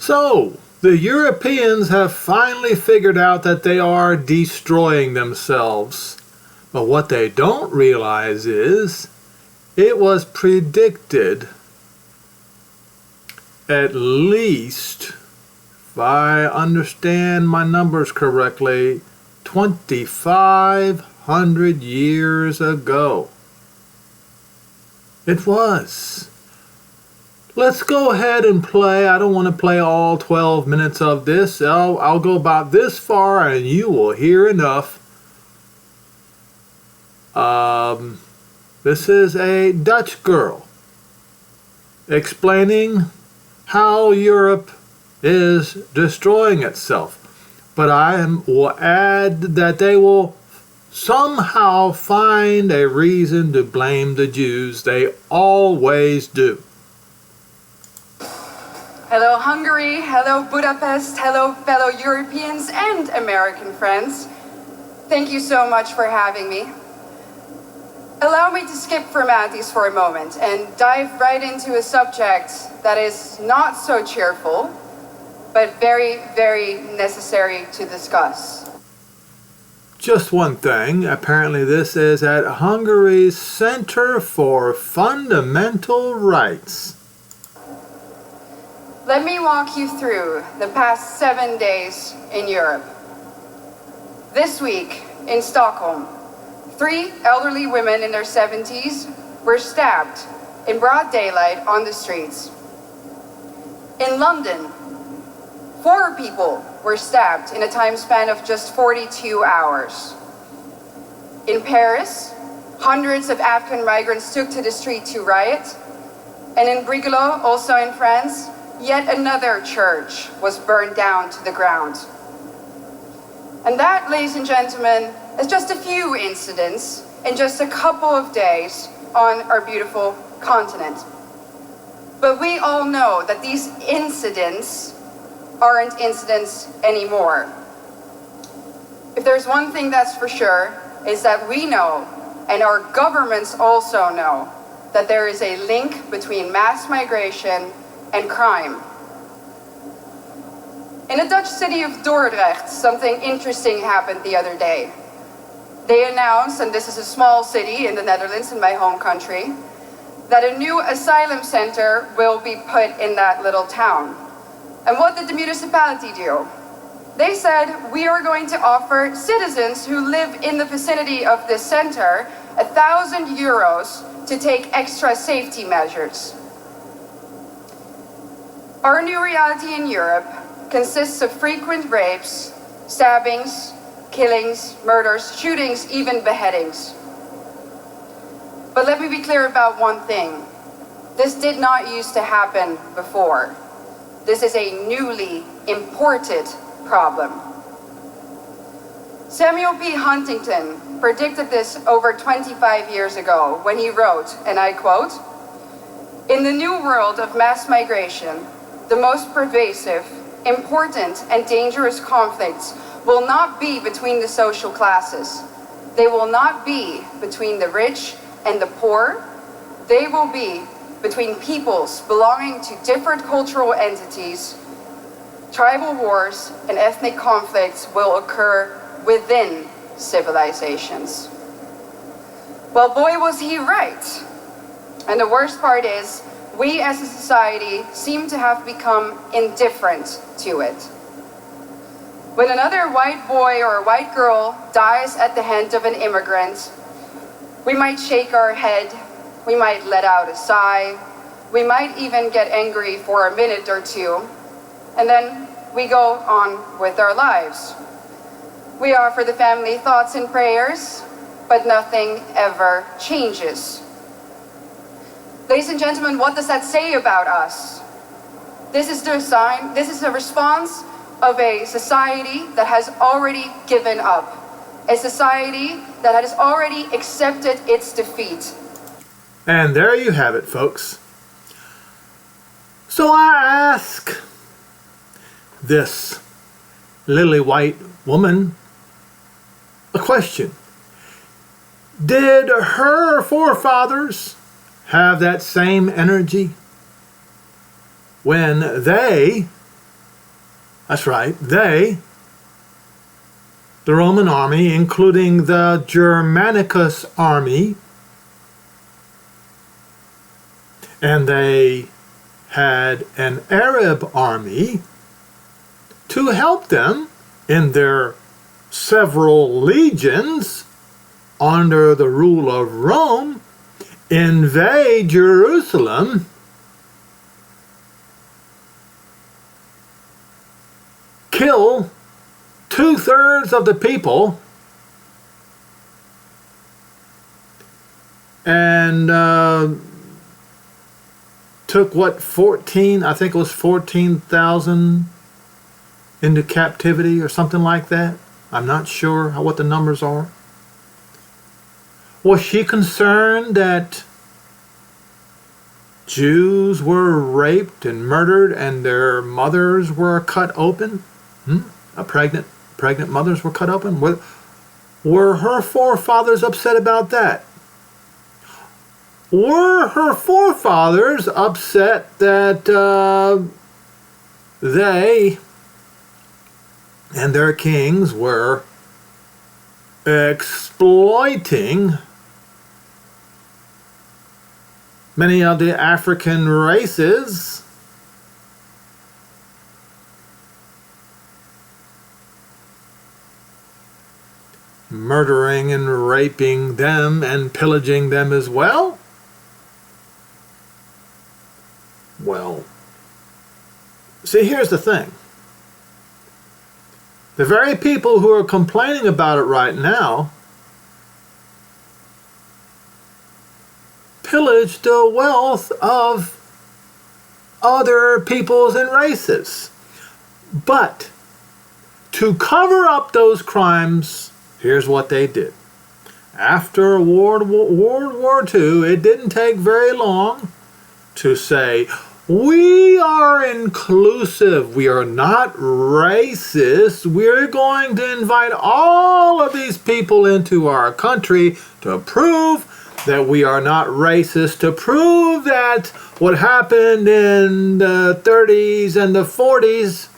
So, the Europeans have finally figured out that they are destroying themselves. But what they don't realize is it was predicted at least, if I understand my numbers correctly, 2,500 years ago. It was. Let's go ahead and play. I don't want to play all 12 minutes of this. I'll go about this far and you will hear enough. This is a Dutch girl explaining how Europe is destroying itself. But I will add that they will somehow find a reason to blame the Jews. They always do. Hello Hungary, hello Budapest, hello fellow Europeans and American friends. Thank you so much for having me. Allow me to skip formalities for a moment and dive right into a subject that is not so cheerful, but very, very necessary to discuss. Just one thing, apparently this is at Hungary's Center for Fundamental Rights. Let me walk you through the past 7 days in Europe. This week in Stockholm, 3 elderly women in their 70s were stabbed in broad daylight on the streets. In London, 4 people were stabbed in a time span of just 42 hours. In Paris, hundreds of Afghan migrants took to the street to riot. And in Brigalow, also in France, yet another church was burned down to the ground. And that, ladies and gentlemen, is just a few incidents in just a couple of days on our beautiful continent. But we all know that these incidents aren't incidents anymore. If there's one thing that's for sure, is that we know, and our governments also know, that there is a link between mass migration and crime. In the Dutch city of Dordrecht, something interesting happened the other day. They announced, and this is a small city in the Netherlands, in my home country, that a new asylum center will be put in that little town. And what did the municipality do? They said, we are going to offer citizens who live in the vicinity of this center €1,000 to take extra safety measures. Our new reality in Europe consists of frequent rapes, stabbings, killings, murders, shootings, even beheadings. But let me be clear about one thing. This did not used to happen before. This is a newly imported problem. Samuel P. Huntington predicted this over 25 years ago when he wrote, and I quote, "In the new world of mass migration, the most pervasive, important, and dangerous conflicts will not be between the social classes. They will not be between the rich and the poor. They will be between peoples belonging to different cultural entities. Tribal wars and ethnic conflicts will occur within civilizations." Well, boy, was he right. And the worst part is, we as a society seem to have become indifferent to it. When another white boy or white girl dies at the hand of an immigrant, we might shake our head, we might let out a sigh, we might even get angry for a minute or two, and then we go on with our lives. We offer the family thoughts and prayers, but nothing ever changes. Ladies and gentlemen, what does that say about us? This is the sign, this is a response of a society that has already given up. A society that has already accepted its defeat. And there you have it, folks. So I ask this lily white woman a question. Did her forefathers have that same energy when they That's right, they, the Roman army, including the Germanicus army, and they had an Arab army to help them in their several legions under the rule of Rome invade Jerusalem kill 2/3 of the people and took what, 14, I think it was 14,000 into captivity or something like that. I'm not sure what the numbers are. Was she concerned that Jews were raped and murdered and their mothers were cut open? Pregnant mothers were cut open? Were her forefathers upset about that? Were her forefathers upset that they and their kings were exploiting many of the African races murdering and raping them and pillaging them as well? Well, see, here's the thing. The very people who are complaining about it right now pillage the wealth of other peoples and races. But to cover up those crimes, here's what they did. After World War II, it didn't take very long to say, we are inclusive, we are not racist, we're going to invite all of these people into our country to prove that we are not racist, to prove that what happened in the 30s and the 40s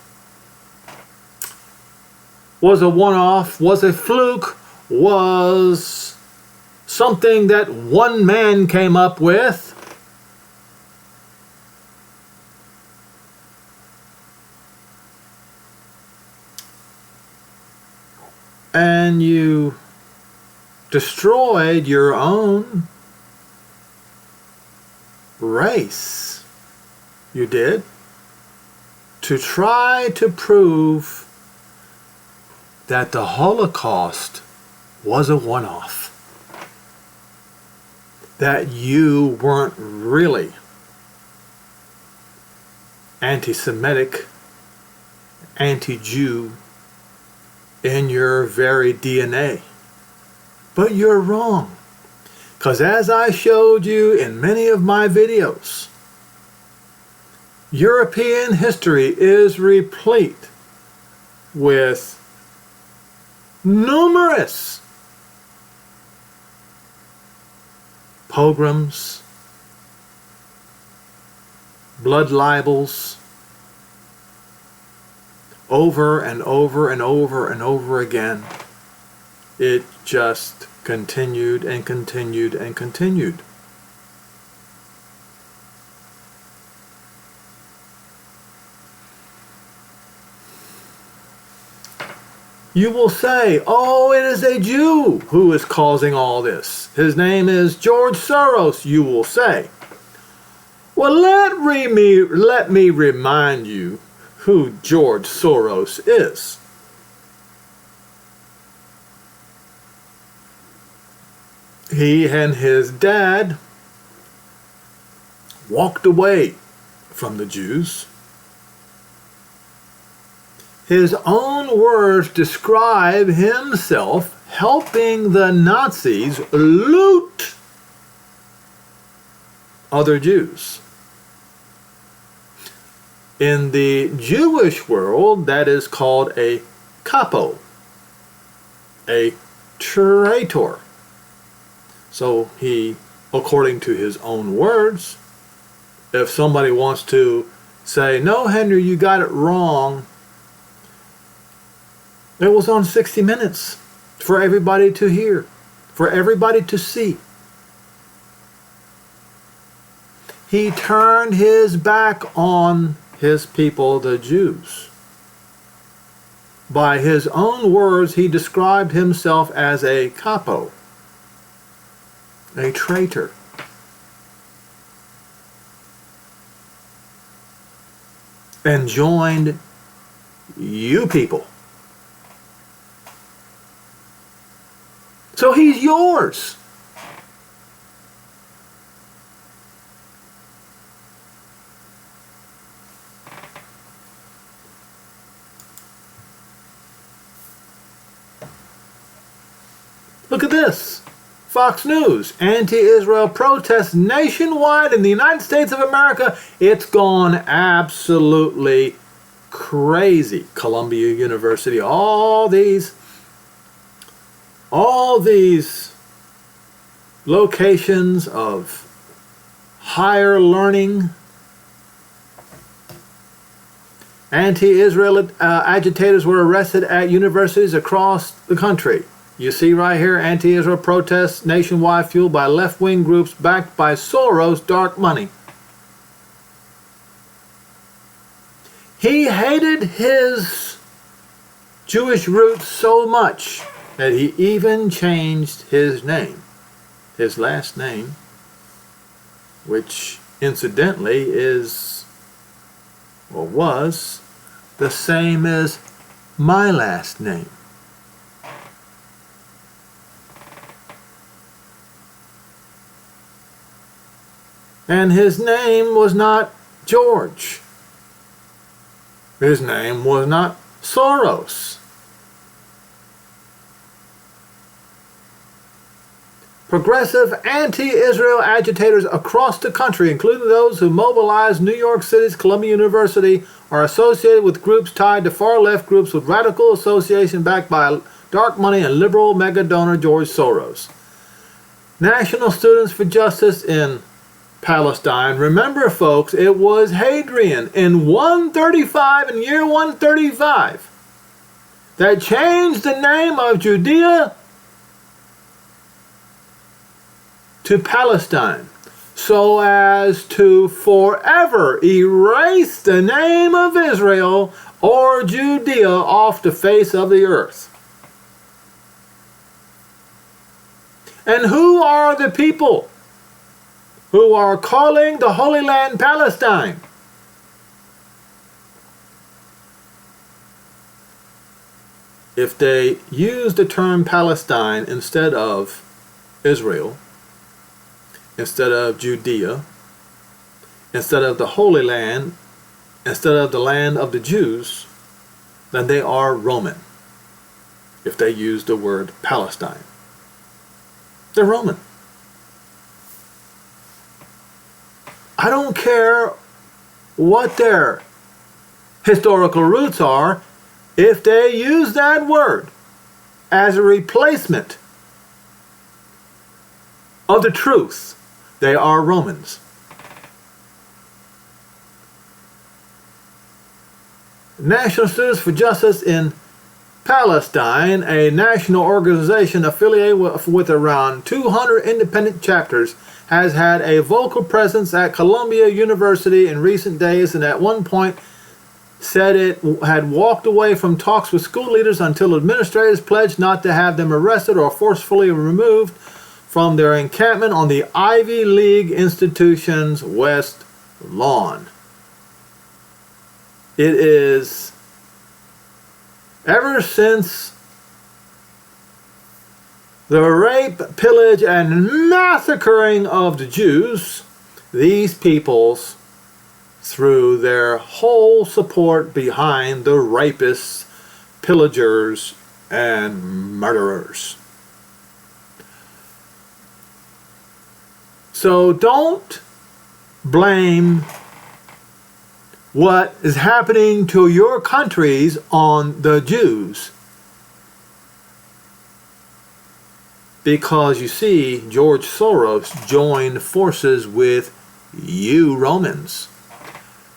was a one-off, was a fluke, was something that one man came up with. And you destroyed your own race. You did. To try to prove that the Holocaust was a one-off. That you weren't really anti-Semitic, anti-Jew in your very DNA. But you're wrong. Because as I showed you in many of my videos, European history is replete with numerous pogroms, blood libels, over and over and over and over again. It just continued and continued and continued. You will say, oh, it is a Jew who is causing all this. His name is George Soros, you will say. Well, let me remind you who George Soros is. He and his dad walked away from the Jews. His own words describe himself helping the Nazis loot other Jews. In the Jewish world, that is called a Kapo, a traitor. So he, according to his own words, if somebody wants to say, no, Henry, you got it wrong, It was on 60 Minutes for everybody to hear, for everybody to see. He turned his back on his people, the Jews. By his own words, he described himself as a capo, a traitor. And joined you people. So he's yours. Look at this. Fox News. Anti-Israel protests nationwide in the United States of America. It's gone absolutely crazy. Columbia University. All these locations of higher learning. Anti-Israel agitators were arrested at universities across the country. You see right here, anti-Israel protests nationwide fueled by left-wing groups backed by Soros' dark money. He hated his Jewish roots so much that he even changed his name, his last name, which incidentally is, or was, the same as my last name. And his name was not George. His name was not Soros. Progressive anti-Israel agitators across the country, including those who mobilized New York City's Columbia University, are associated with groups tied to far-left groups with radical association backed by dark money and liberal mega donor George Soros. National Students for Justice in Palestine. Remember, folks, it was Hadrian in 135, in year 135, that changed the name of Judea to Palestine so as to forever erase the name of Israel or Judea off the face of the earth. And who are the people who are calling the Holy Land Palestine? If they use the term Palestine instead of Israel, instead of Judea, instead of the Holy Land, instead of the land of the Jews, then they are Roman. If they use the word Palestine, they're Roman. I don't care what their historical roots are, if they use that word as a replacement of the truth, they are Romans. National Students for Justice in Palestine, a national organization affiliated with around 200 independent chapters, has had a vocal presence at Columbia University in recent days, and at one point said it had walked away from talks with school leaders until administrators pledged not to have them arrested or forcefully removed from their encampment on the Ivy League institution's West Lawn. It is, ever since the rape, pillage, and massacring of the Jews, these peoples threw their whole support behind the rapists, pillagers, and murderers. So don't blame what is happening to your countries on the Jews. Because you see, George Soros joined forces with you Romans.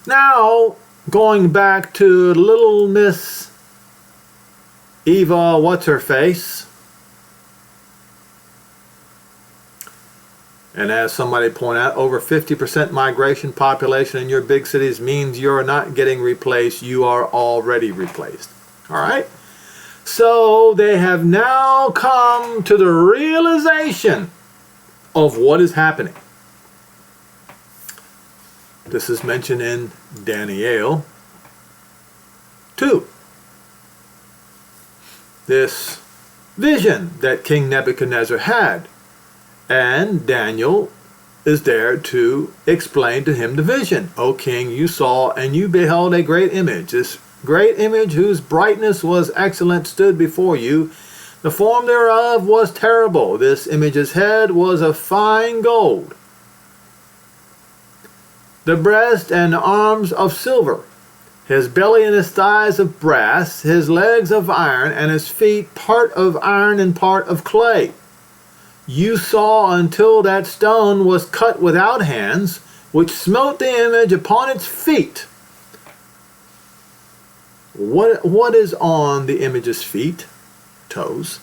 Now, going back to little Miss Eva, what's her face? And as somebody pointed out, over 50% migration population in your big cities means you're not getting replaced. You are already replaced. All right? So they have now come to the realization of what is happening. This is mentioned in Daniel 2. This vision that King Nebuchadnezzar had. And Daniel is there to explain to him the vision. O king, you saw and you beheld a great image. This great image whose brightness was excellent stood before you. The form thereof was terrible. This image's head was of fine gold. The breast and arms of silver. His belly and his thighs of brass. His legs of iron and his feet part of iron and part of clay. You saw until that stone was cut without hands, which smote the image upon its feet. What is on the image's feet? Toes.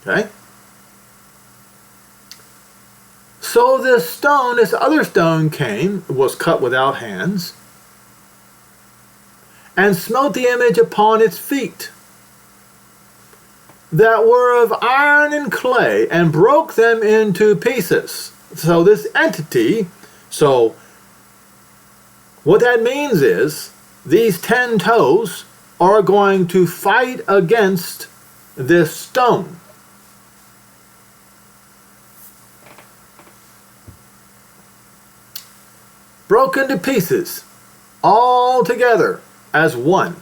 Okay? So this stone, this other stone came, was cut without hands, and smote the image upon its feet, that were of iron and clay, and broke them into pieces. So this entity, so what that means is these 10 toes are going to fight against this stone. Broken to pieces, all together as one.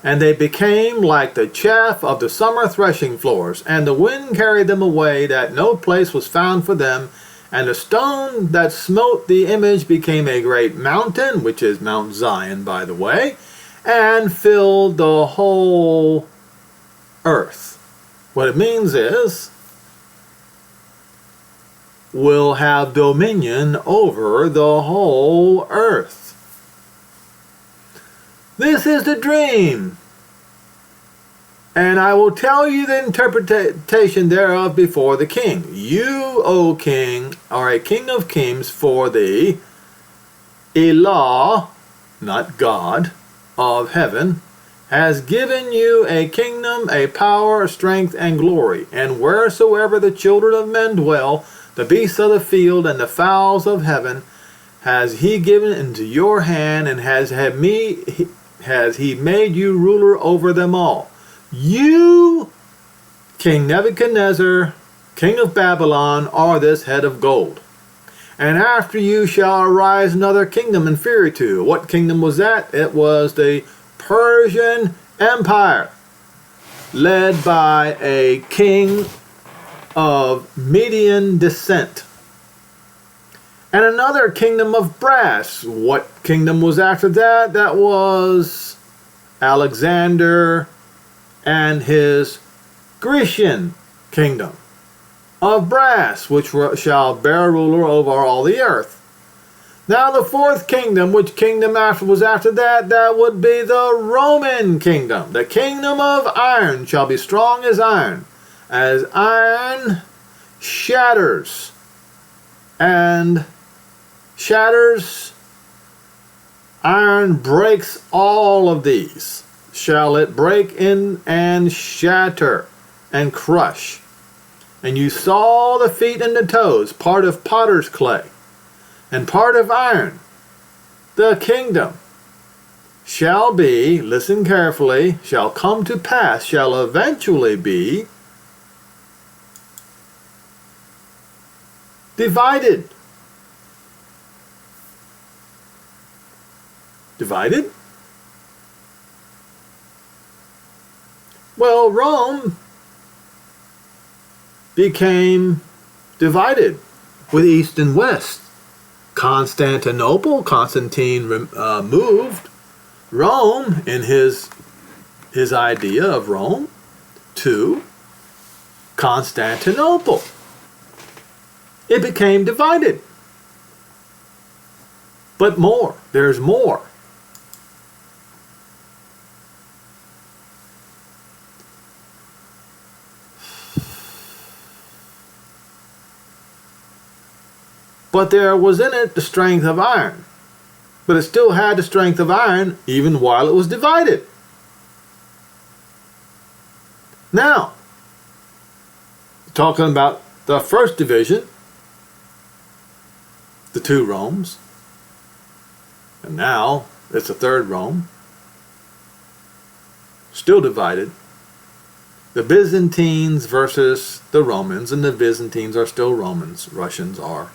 And they became like the chaff of the summer threshing floors, and the wind carried them away, that no place was found for them. And the stone that smote the image became a great mountain, which is Mount Zion, by the way, and filled the whole earth. What it means is, will have dominion over the whole earth. This is the dream, and I will tell you the interpretation thereof before the king. You, O king, are a king of kings, for the Elah, not God, of heaven, has given you a kingdom, a power, strength, and glory. And wheresoever the children of men dwell, the beasts of the field and the fowls of heaven, has he given into your hand, and has he made you ruler over them all. You, King Nebuchadnezzar, king of Babylon, are this head of gold. And after you shall arise another kingdom inferior to. What kingdom was that? It was the Persian Empire, led by a king of Median descent. And another kingdom of brass. What kingdom was after that? That was Alexander and his Grecian kingdom of brass, which shall bear ruler over all the earth. Now the fourth kingdom, which kingdom was after that? That would be the Roman kingdom. The kingdom of iron shall be strong as iron shatters and shatters, iron breaks all of these. Shall it break in and shatter and crush? And you saw the feet and the toes, part of potter's clay and part of iron. The kingdom shall be, listen carefully, shall come to pass, shall eventually be divided. Divided? Well, Rome became divided with East and West. Constantine moved Rome in his idea of Rome to Constantinople. It became divided. But more, there's more. but there was in it the strength of iron. But it still had the strength of iron even while it was divided. Now, talking about the first division, the two Romes, and now it's a third Rome, still divided. The Byzantines versus the Romans, and the Byzantines are still Romans. Russians are.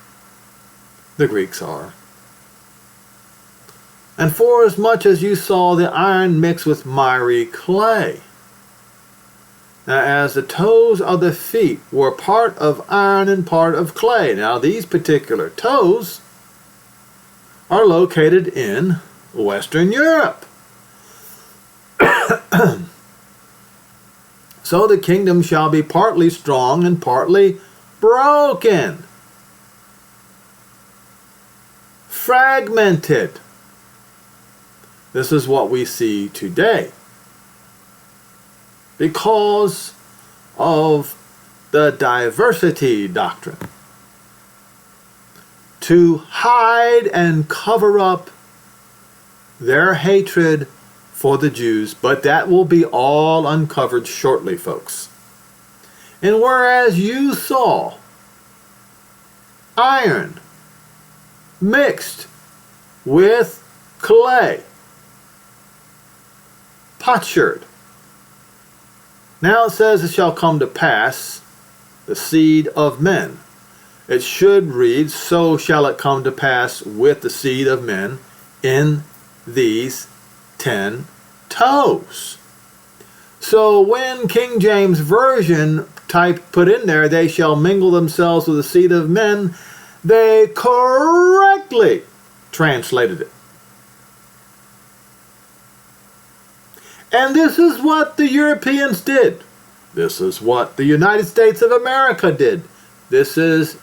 The Greeks are. And for as much as you saw the iron mixed with miry clay, now as the toes of the feet were part of iron and part of clay. Now these particular toes are located in Western Europe. So the kingdom shall be partly strong and partly broken, fragmented. This is what we see today because of the diversity doctrine, to hide and cover up their hatred for the Jews, but that will be all uncovered shortly, folks. And whereas you saw iron mixed with clay, potsherd, now it says it shall come to pass, the seed of men. It should read, so shall it come to pass with the seed of men in these 10 toes. So when King James Version put in there, they shall mingle themselves with the seed of men, they correctly translated it. And this is what the Europeans did. This is what the United States of America did. This is,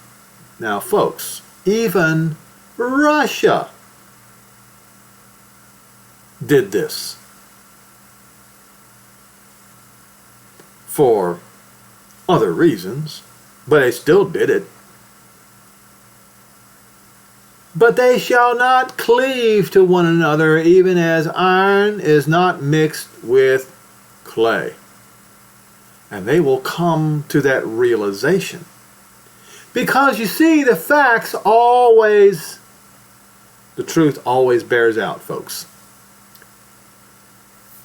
now folks, even Russia did this. For other reasons, but they still did it. But they shall not cleave to one another, even as iron is not mixed with clay. And they will come to that realization. Because you see, the facts always, the truth always bears out, folks.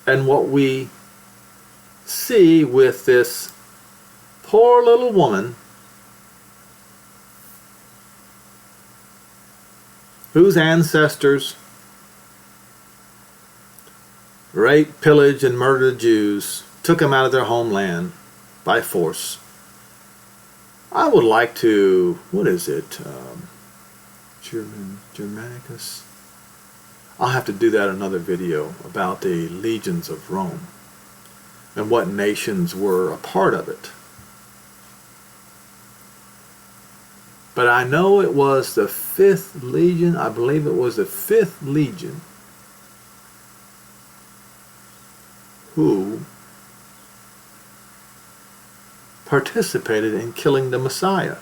And what we see with this poor little woman whose ancestors raped, pillaged, and murdered Jews, took them out of their homeland by force. I would like to, what is it, Germanicus? I'll have to do that in another video about the legions of Rome and what nations were a part of it. But I know it was the 5th Legion, I believe it was the 5th Legion, who participated in killing the Messiah.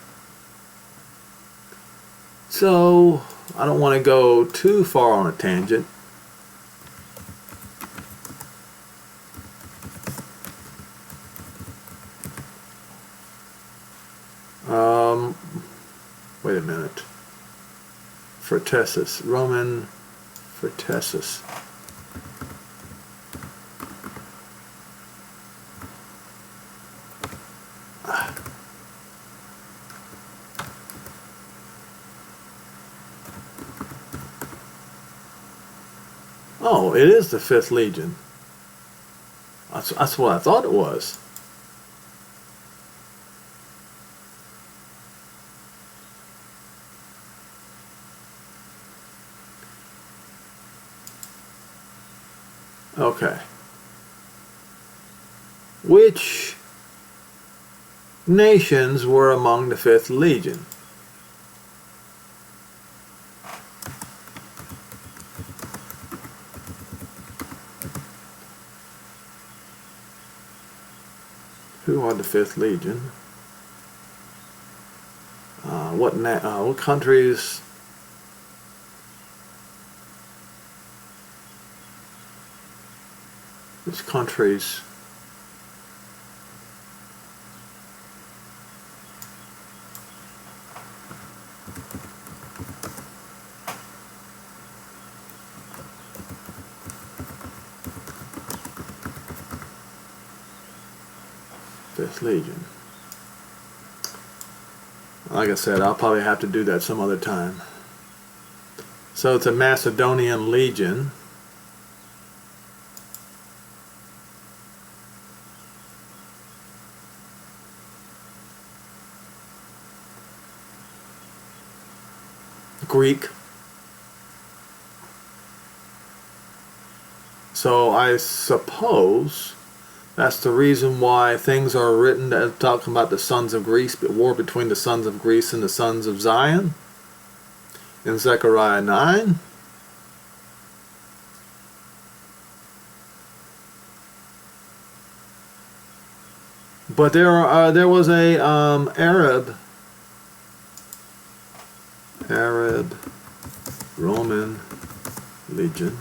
So, I don't want to go too far on a tangent. Wait a minute. Fratesis, Roman Fratesis. Oh, it is the 5th Legion. That's what I thought it was. Okay. Which nations were among the 5th Legion? Who are the 5th Legion? what countries? Which countries? Fifth Legion. Like I said, I'll probably have to do that some other time. So it's a Macedonian legion. Greek. So I suppose that's the reason why things are written that talking about the sons of Greece, but war between the sons of Greece and the sons of Zion in Zechariah 9. But there was a Arab Roman legion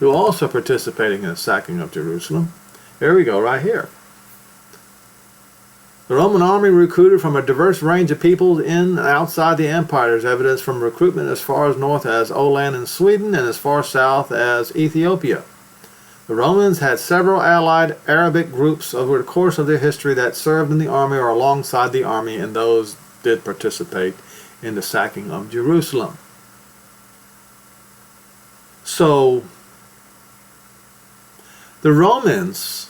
who also participating in the sacking of Jerusalem. Here we go, right here. The Roman army recruited from a diverse range of people in and outside the empire. There's evidence from recruitment as far as north as Åland in Sweden and as far south as Ethiopia. The Romans had several allied Arabic groups over the course of their history that served in the army or alongside the army, and those did participate in the sacking of Jerusalem. So, the Romans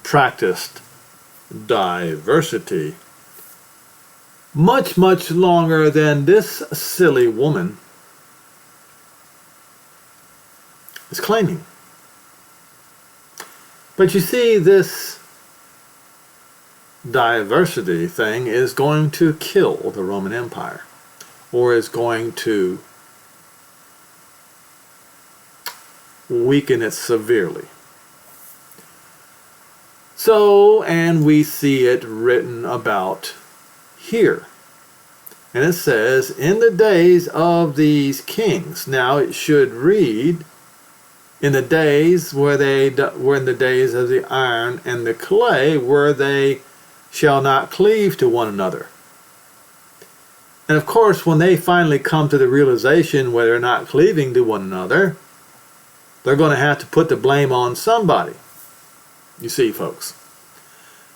practiced diversity much, much longer than this silly woman is claiming. But you see, this diversity thing is going to kill the Roman Empire, or is going to weaken it severely. So, and we see it written about here. And it says, in the days of these kings. Now it should read, in the days where they were in the days of the iron and the clay, where they shall not cleave to one another. And of course, when they finally come to the realization where they're not cleaving to one another, they're going to have to put the blame on somebody. You see, folks.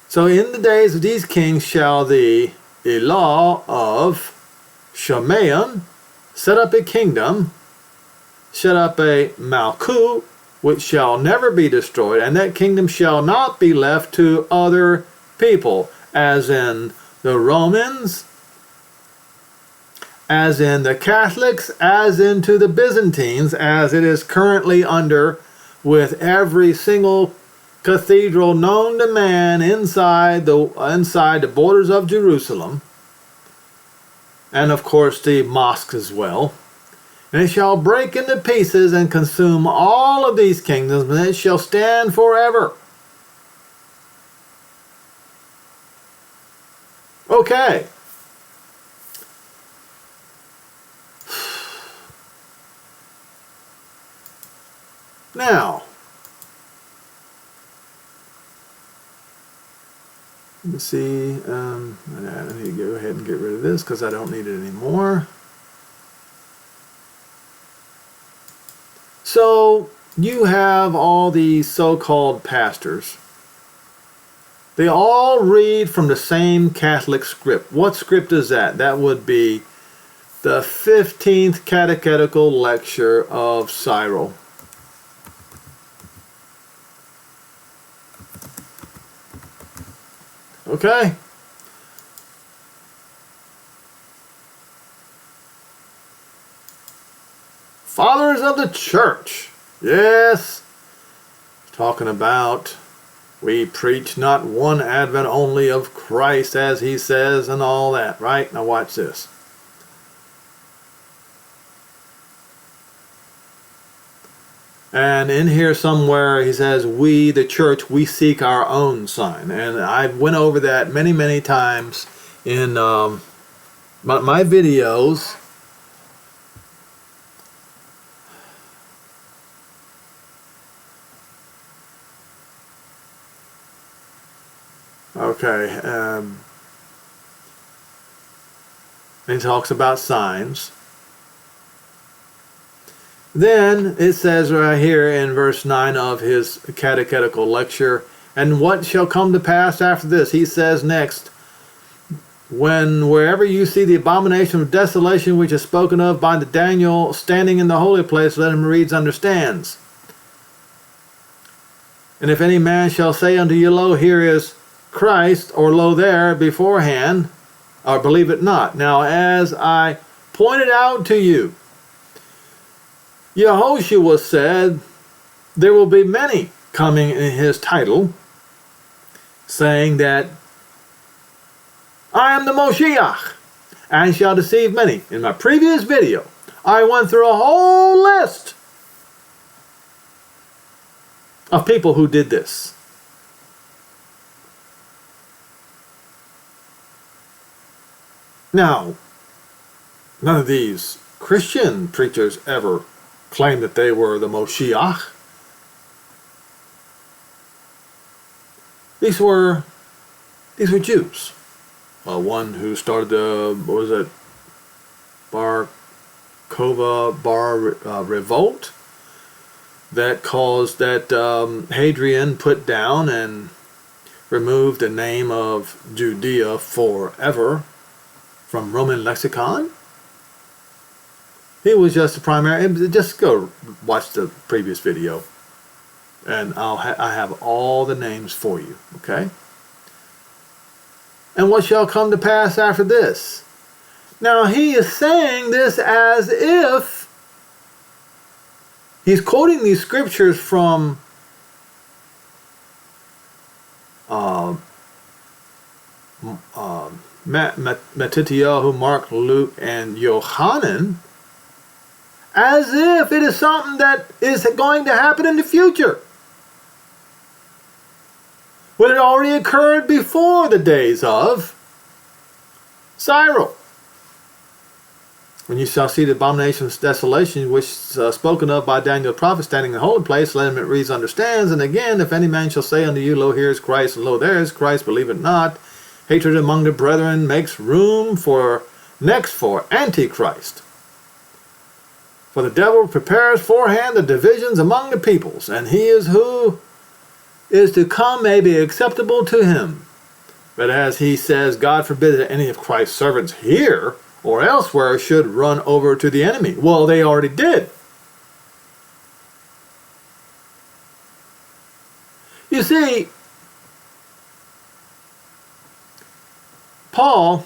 So in the days of these kings shall the Elah of Shemaim set up a kingdom, set up a Malkut, which shall never be destroyed, and that kingdom shall not be left to other people, as in the Romans, as in the Catholics, as into the Byzantines, as it is currently under, with every single cathedral known to man inside the borders of Jerusalem, and of course the mosque as well. And it shall break into pieces and consume all of these kingdoms, and it shall stand forever. Okay. Now, let's see, I need to go ahead and get rid of this because I don't need it anymore. So, you have all these so-called pastors. They all read from the same Catholic script. What script is that? That would be the 15th Catechetical Lecture of Cyril. Okay? Fathers of the Church. Yes. Talking about, we preach not one advent only of Christ, as he says, and all that, right? Now watch this. And in here somewhere he says, we, the church, we seek our own sign. And I went over that many, many times in my videos, okay, and he talks about signs. Then it says right here in verse 9 of his catechetical lecture, and what shall come to pass after this? He says next, when wherever you see the abomination of desolation which is spoken of by the Daniel standing in the holy place, let him who reads understands. And if any man shall say unto you, lo, here is Christ, or lo, there, beforehand, or believe it not. Now, as I pointed out to you, Yehoshua said, there will be many coming in his title, saying that I am the Moshiach, and shall deceive many. In my previous video, I went through a whole list of people who did this. Now, none of these Christian preachers ever claimed that they were the Moshiach. These were Jews. One who started the, what was it, Bar revolt that caused that Hadrian put down and removed the name of Judea forever from Roman lexicon. He was just the primary. Just go watch the previous video, and I have all the names for you. Okay. And what shall come to pass after this? Now he is saying this as if he's quoting these scriptures from Matthew, Mark, Luke, and Yohanan, as if it is something that is going to happen in the future, when it already occurred before the days of Cyril. When you shall see the abomination of desolation, which is spoken of by Daniel the prophet, standing in the holy place, let him that reads understands. And again, if any man shall say unto you, lo, here is Christ, and lo, there is Christ, believe it not. Hatred among the brethren makes room for Antichrist. For the devil prepares forehand the divisions among the peoples, and he is who is to come may be acceptable to him. But as he says, God forbid that any of Christ's servants here or elsewhere should run over to the enemy. Well, they already did. You see, Paul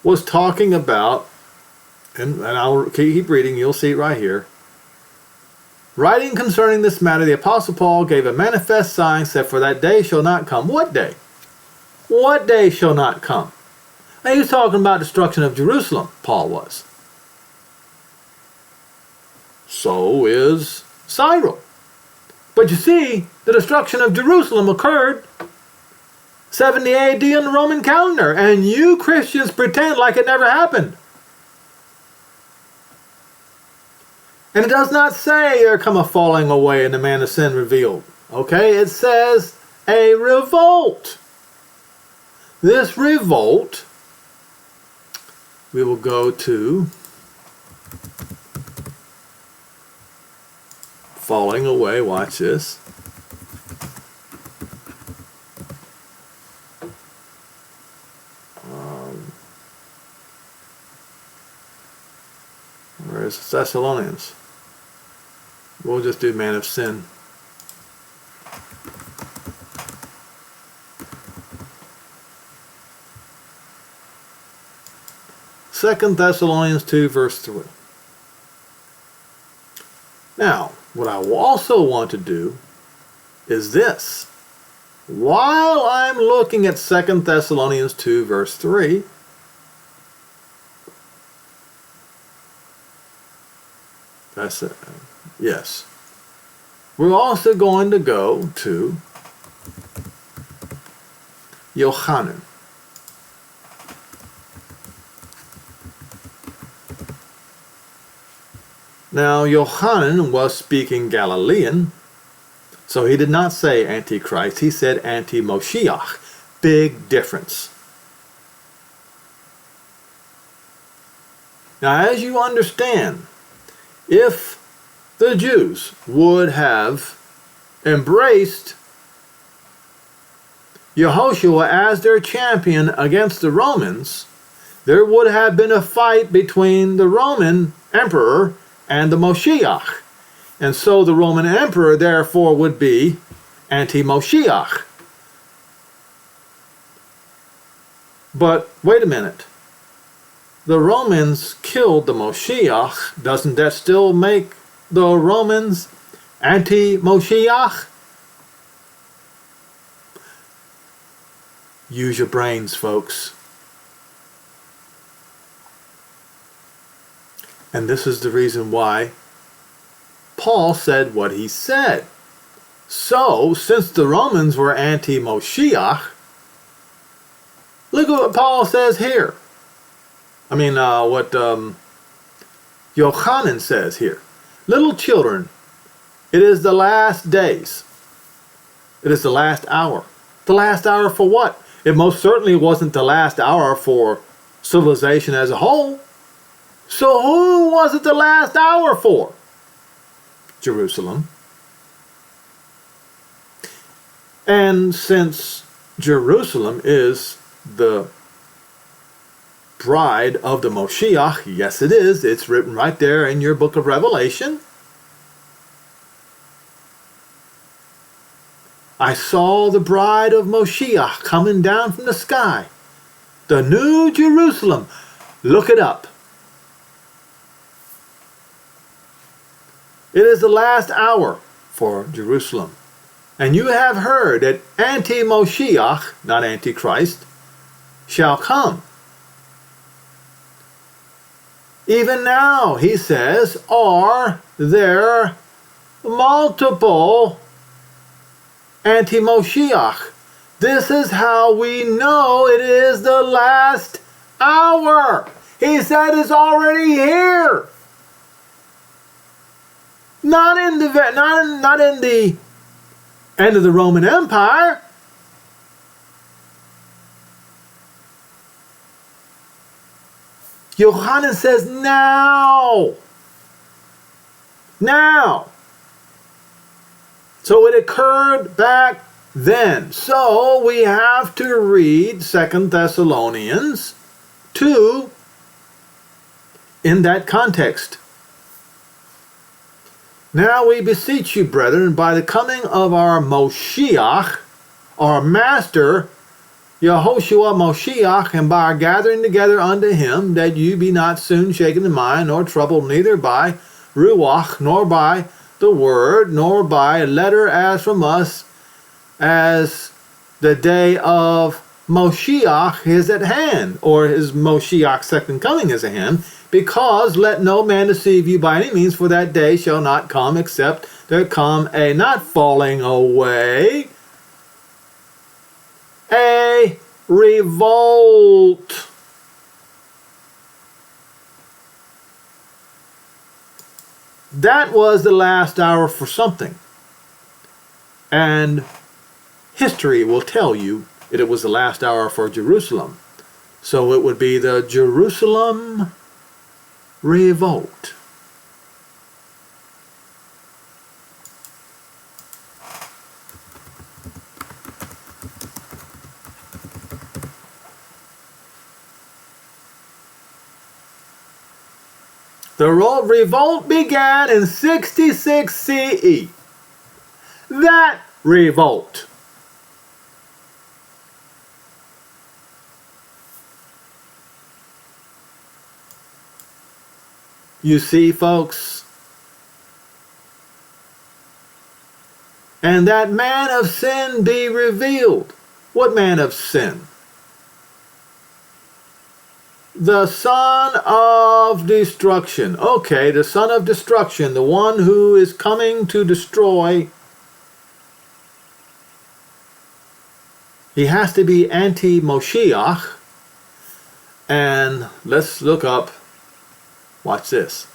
was talking about, and I'll keep reading, you'll see it right here. Writing concerning this matter, the Apostle Paul gave a manifest sign, said, for that day shall not come. What day? What day shall not come? Now, he was talking about destruction of Jerusalem, Paul was. So is Cyril. But you see, the destruction of Jerusalem occurred 70 AD in the Roman calendar, and you Christians pretend like it never happened. And it does not say there come a falling away and the man of sin revealed. Okay, it says a revolt. This revolt, we will go to falling away. Watch this. Where's Thessalonians? We'll just do man of sin. Second Thessalonians 2 verse 3. Now, what I also want to do is this. While I'm looking at 2 Thessalonians 2 verse 3, that's it. Yes. We're also going to go to Yohanan. Now, Yohanan was speaking Galilean, so he did not say Antichrist. He said anti-Moshiach. Big difference. Now, as you understand, if the Jews would have embraced Yehoshua as their champion against the Romans, there would have been a fight between the Roman emperor and the Moshiach. And so the Roman emperor, therefore, would be anti-Moshiach. But wait a minute. The Romans killed the Moshiach. Doesn't that still make the Romans anti-Moshiach? Use your brains, folks. And this is the reason why Paul said what he said. So, since the Romans were anti-Moshiach, look at what Paul says here. What Yohanan says here. Little children, it is the last days. It is the last hour. The last hour for what? It most certainly wasn't the last hour for civilization as a whole. So who was it the last hour for? Jerusalem. And since Jerusalem is the bride of the Moshiach, yes it is, it's written right there in your book of Revelation. I saw the bride of Moshiach coming down from the sky. The new Jerusalem. Look it up. It is the last hour for Jerusalem. And you have heard that anti-Moshiach, not Antichrist, shall come. Even now, he says, are there multiple anti-Moshiach. This is how we know it is the last hour. He said it's already here. Not in the end of the Roman Empire. Yohanan says now. Now. So it occurred back then. So we have to read 2 Thessalonians 2 in that context. Now we beseech you, brethren, by the coming of our Moshiach, our Master, Yehoshua Moshiach, and by our gathering together unto him, that you be not soon shaken in mind, nor troubled neither by Ruach, nor by the word, nor by a letter as from us, as the day of Moshiach is at hand, or his Moshiach's second coming is at hand, because let no man deceive you by any means, for that day shall not come, except there come a not falling away, a revolt. That was the last hour for something. And history will tell you that it was the last hour for Jerusalem. So it would be the Jerusalem revolt. The revolt began in 66 CE. That revolt. You see, folks? And that man of sin be revealed. What man of sin? The son of destruction. Okay, the son of destruction, the one who is coming to destroy. He has to be anti-Moshiach. And let's look up, watch this.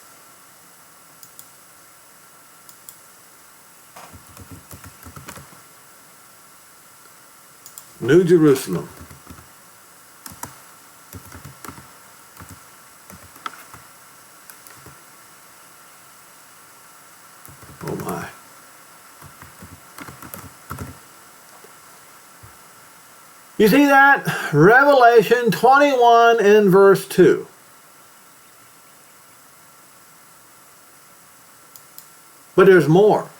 New Jerusalem. Oh my. You see that? Revelation 21 in verse 2. But there's more.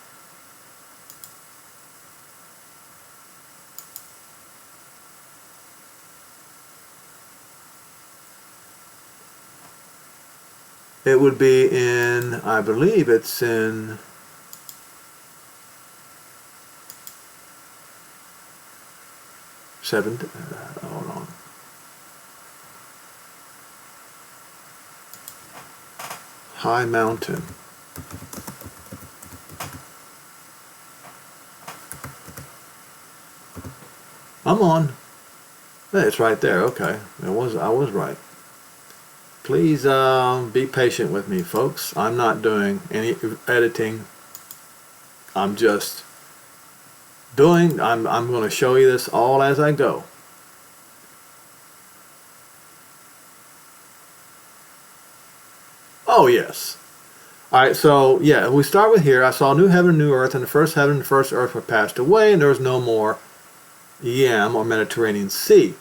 It would be in, I believe it's in hold on. High mountain. I'm on. Yeah, it's right there. Okay, I was right. Please be patient with me, folks. I'm not doing any editing. I'm just doing. I'm going to show you this all as I go. Oh yes. All right. So yeah, we start with here. I saw a new heaven, and new earth, and the first heaven and the first earth were passed away, and there was no more Yam or Mediterranean Sea.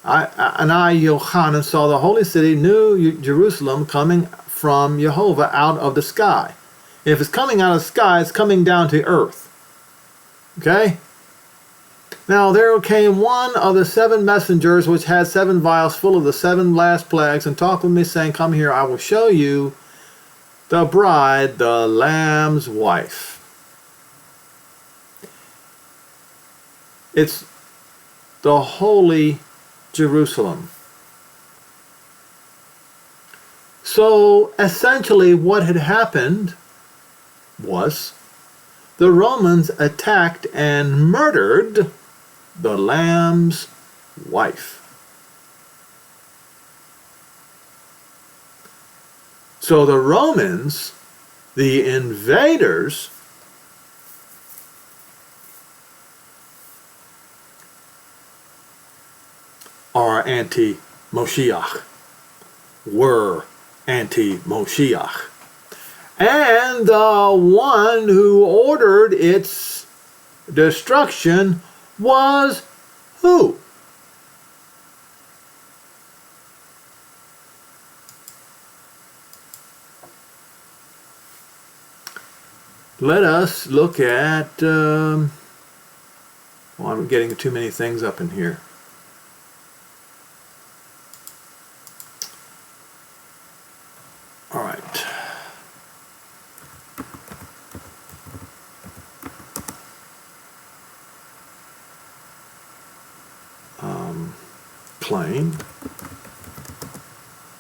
I, Yohanan, saw the holy city, New Jerusalem, coming from Jehovah out of the sky. If it's coming out of the sky, it's coming down to earth. Okay? Now there came one of the 7 messengers which had 7 vials full of the 7 last plagues, and talked with me, saying, Come here, I will show you the bride, the Lamb's wife. It's the holy Jerusalem. So essentially what had happened was the Romans attacked and murdered the Lamb's wife. So the Romans, the invaders, are anti-Moshiach, were anti-Moshiach. And the one who ordered its destruction was who? Let us look at, I'm getting too many things up in here. All right. Claim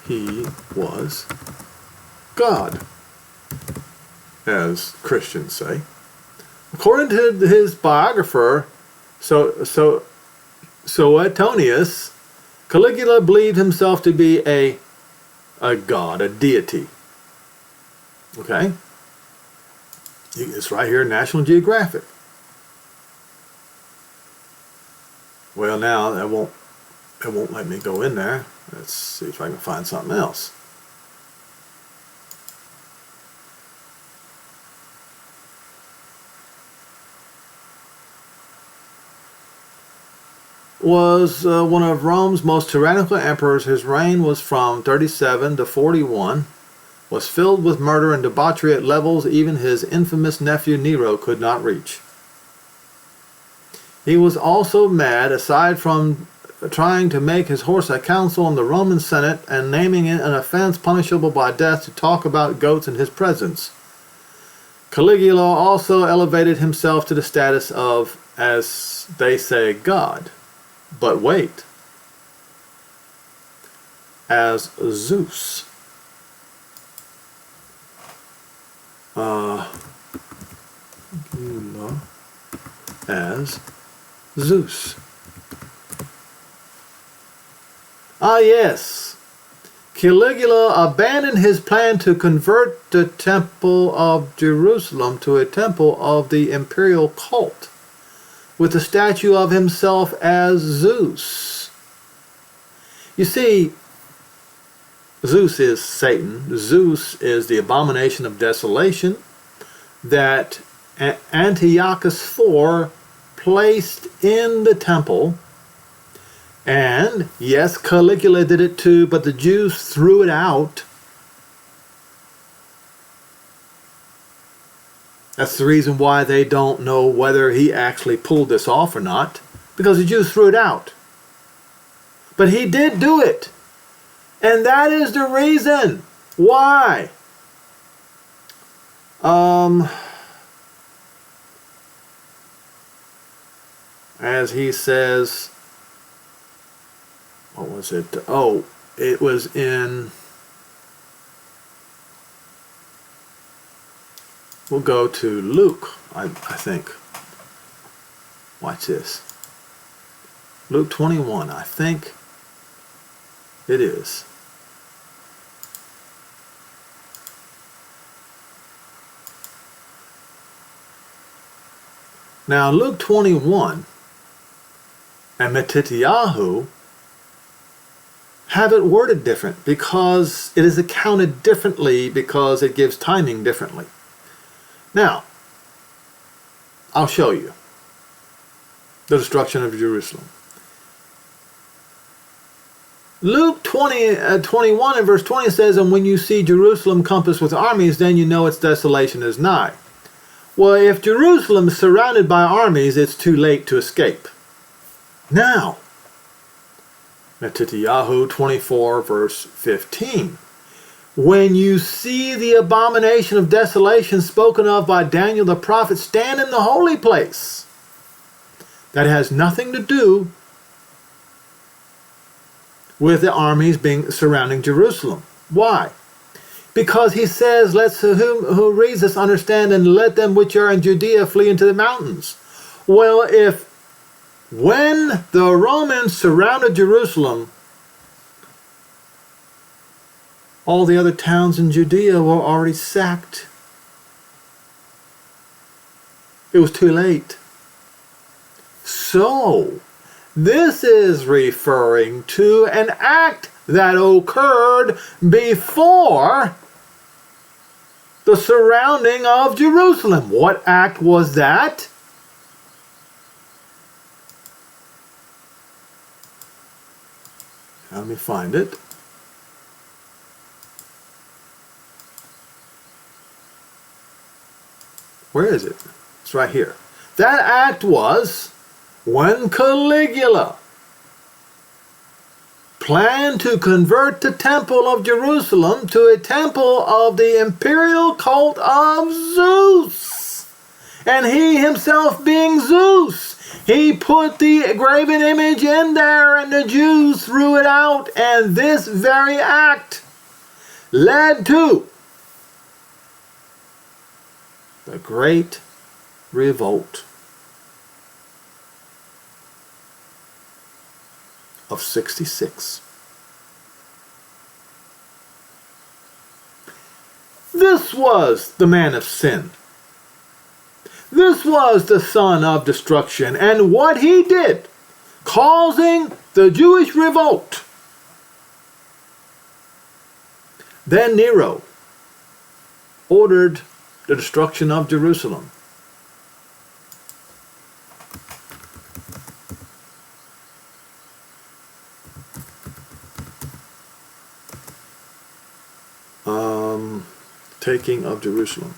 he was God, as Christians say. According to his biographer, Suetonius, Caligula believed himself to be a god, a deity. Okay? It's right here in National Geographic. Well, now it won't let me go in there. Let's see if I can find something else. Was one of Rome's most tyrannical emperors. His reign was from 37 to 41, was filled with murder and debauchery at levels even his infamous nephew Nero could not reach. He was also mad, aside from trying to make his horse a council in the Roman Senate and naming it an offense punishable by death to talk about goats in his presence. Caligula also elevated himself to the status of, as they say, God. But wait, as Zeus. As Zeus. Ah, yes. Caligula abandoned his plan to convert the temple of Jerusalem to a temple of the imperial cult. with the statue of himself as Zeus. You see, Zeus is Satan. Zeus is the abomination of desolation that Antiochus IV placed in the temple. And yes, Caligula did it too, but the Jews threw it out. That's the reason why they don't know whether he actually pulled this off or not, because the Jews threw it out. But he did do it. And that is the reason why. As he says, what was it? Oh, it was in, we'll go to Luke, I think. Watch this. Luke 21, I think it is. Now, Luke 21 and Matityahu have it worded different because it is accounted differently because it gives timing differently. Now, I'll show you the destruction of Jerusalem. Luke 21 and verse 20 says, "And when you see Jerusalem compassed with armies, then you know its desolation is nigh." Well, if Jerusalem is surrounded by armies, it's too late to escape. Now, Matityahu 24 verse 15. "When you see the abomination of desolation spoken of by Daniel the prophet stand in the holy place." That has nothing to do with the armies being surrounding Jerusalem. Why? Because he says, "Let who reads this understand, and let them which are in Judea flee into the mountains." Well, if when the Romans surrounded Jerusalem, all the other towns in Judea were already sacked, it was too late. So, this is referring to an act that occurred before the surrounding of Jerusalem. What act was that? Let me find it. Where is it? It's right here. That act was when Caligula planned to convert the temple of Jerusalem to a temple of the imperial cult of Zeus. And he himself being Zeus, he put the graven image in there and the Jews threw it out. And this very act led to the Great Revolt of 66. This was the man of sin. This was the son of destruction, and what he did, causing the Jewish revolt. Then Nero ordered the destruction of Jerusalem. Taking of Jerusalem.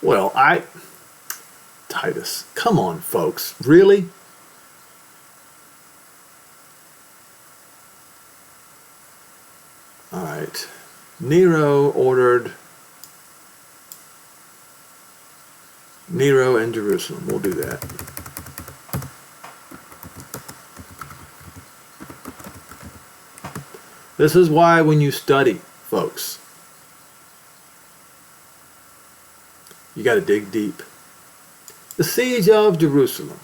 Well, Titus, come on, folks, really? All right. Nero ordered Nero and Jerusalem. We'll do that. This is why when you study, folks, you got to dig deep. The siege of Jerusalem.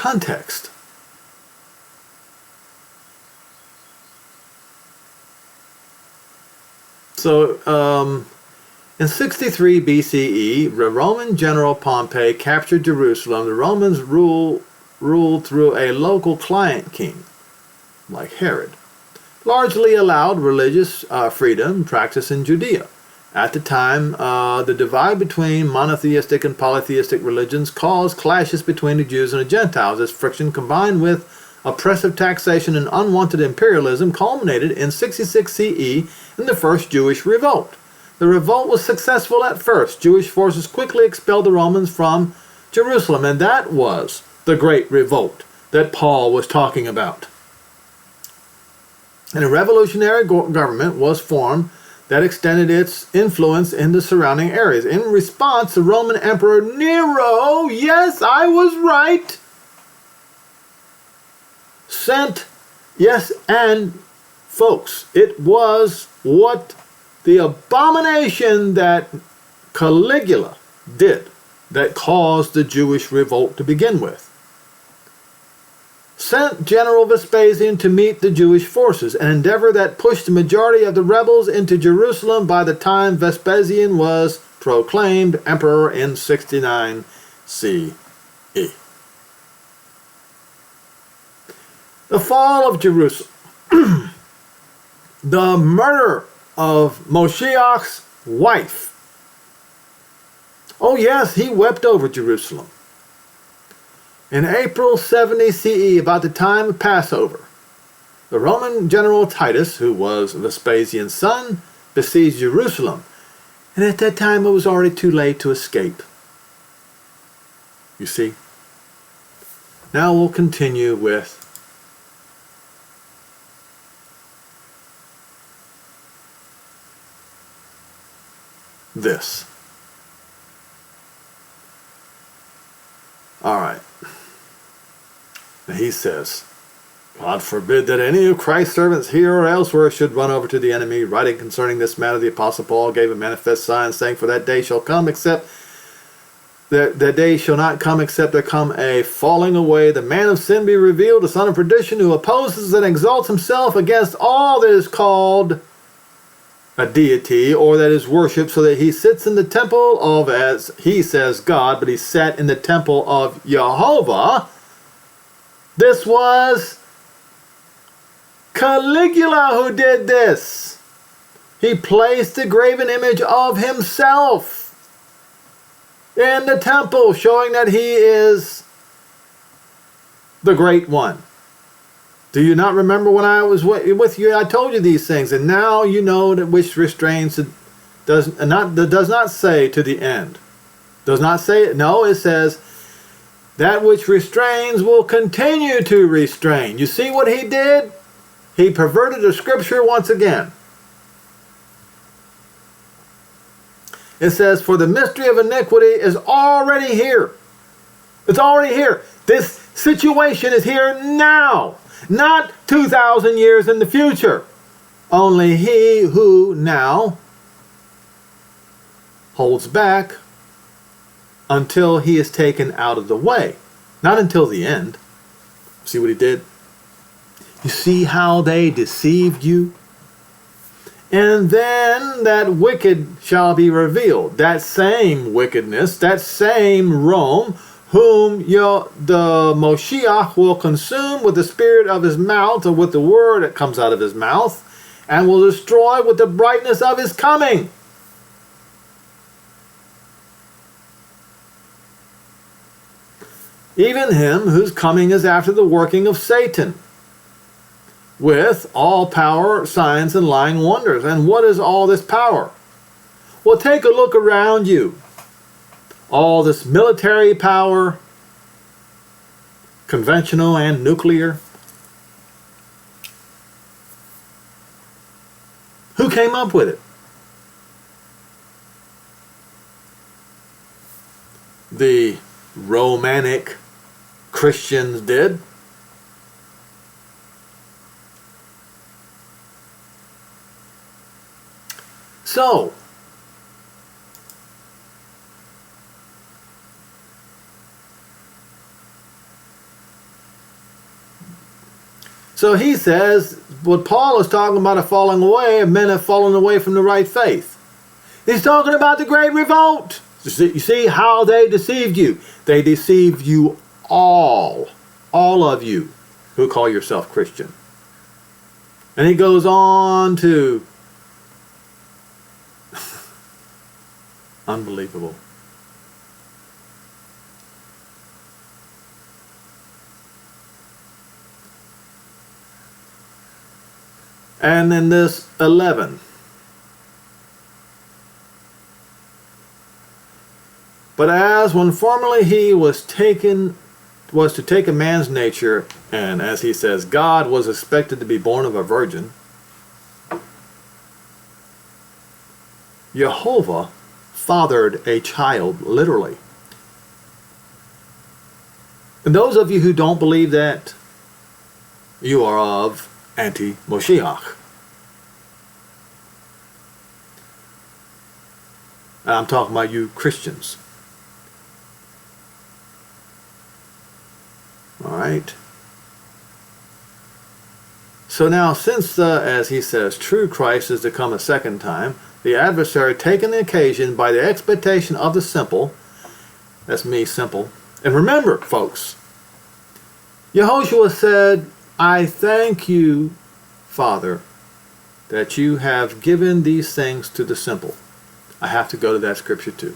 context. So, in 63 BCE, the Roman general Pompey captured Jerusalem. The Romans ruled through a local client king, like Herod, largely allowed religious freedom practiced in Judea. At the time, the divide between monotheistic and polytheistic religions caused clashes between the Jews and the Gentiles. This friction, combined with oppressive taxation and unwanted imperialism, culminated in 66 CE in the First Jewish Revolt. The revolt was successful at first. Jewish forces quickly expelled the Romans from Jerusalem, and that was the Great Revolt that Paul was talking about. And a revolutionary government was formed that extended its influence in the surrounding areas. In response, the Roman Emperor Nero, yes, I was right, sent, yes, and folks, it was what the abomination that Caligula did that caused the Jewish revolt to begin with. Sent General Vespasian to meet the Jewish forces, an endeavor that pushed the majority of the rebels into Jerusalem by the time Vespasian was proclaimed emperor in 69 CE. The fall of Jerusalem. The murder of Moshiach's wife. Oh yes, he wept over Jerusalem. In April 70 CE, about the time of Passover, the Roman general Titus, who was Vespasian's son, besieged Jerusalem. And at that time it was already too late to escape. You see? Now we'll continue with this. All right. He says, God forbid that any of Christ's servants here or elsewhere should run over to the enemy. Writing concerning this matter, the Apostle Paul gave a manifest sign, saying, for that day shall come, except that day shall not come, except there come a falling away, the man of sin be revealed, the son of perdition, who opposes and exalts himself against all that is called a deity, or that is worshipped, so that he sits in the temple of, as he says, God, but he sat in the temple of Jehovah. This was Caligula who did this. He placed the graven image of himself in the temple, showing that he is the great one. Do you not remember when I was with you? I told you these things, and now you know that which restrains does not say to the end. Does not say it. No, it says that which restrains will continue to restrain. You see what he did? He perverted the scripture once again. It says, for the mystery of iniquity is already here. It's already here. This situation is here now. Not 2,000 years in the future. Only he who now holds back until he is taken out of the way. Not until the end. See what he did? You see how they deceived you? And then that wicked shall be revealed. That same wickedness, that same Rome, whom the Moshiach will consume with the spirit of his mouth, or with the word that comes out of his mouth, and will destroy with the brightness of his coming. Even him whose coming is after the working of Satan, with all power, signs, and lying wonders. And what is all this power? Well, take a look around you. All this military power, conventional and nuclear. Who came up with it? The Romanic Christians did. So, So he says, what Paul is talking about a falling away, of men have fallen away from the right faith. He's talking about the great revolt. You see how they deceived you. They deceived you all of you who call yourself Christian. And he goes on to, unbelievable. And in this 11, but as when formerly he was to take a man's nature, and as he says, God was expected to be born of a virgin, Jehovah fathered a child, literally. And those of you who don't believe that, you are of anti-Moshiach. I'm talking about you Christians. All right. So now, since as he says, true Christ is to come a second time, the adversary taking the occasion by the expectation of the simple, that's me, simple. And remember, folks, Yehoshua said, I thank you, Father, that you have given these things to the simple. I have to go to that scripture too.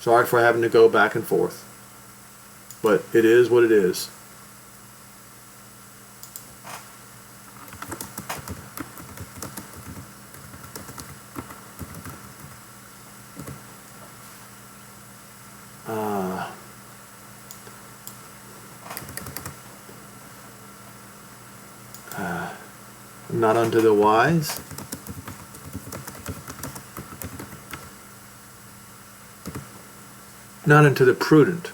Sorry for having to go back and forth. But it is what it is. Not unto the wise. Not unto the prudent.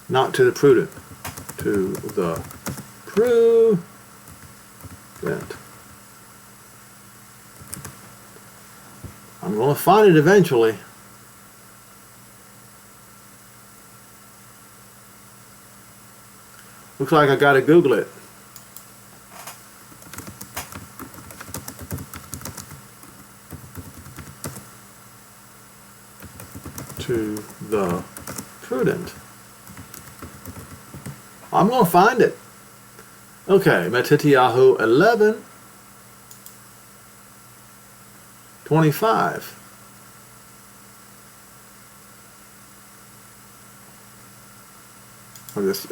Not to the prudent. To the prudent. I'm going to find it eventually. Looks like I got to Google it. To the prudent. I'm going to find it. Okay, Matityahu 11:25.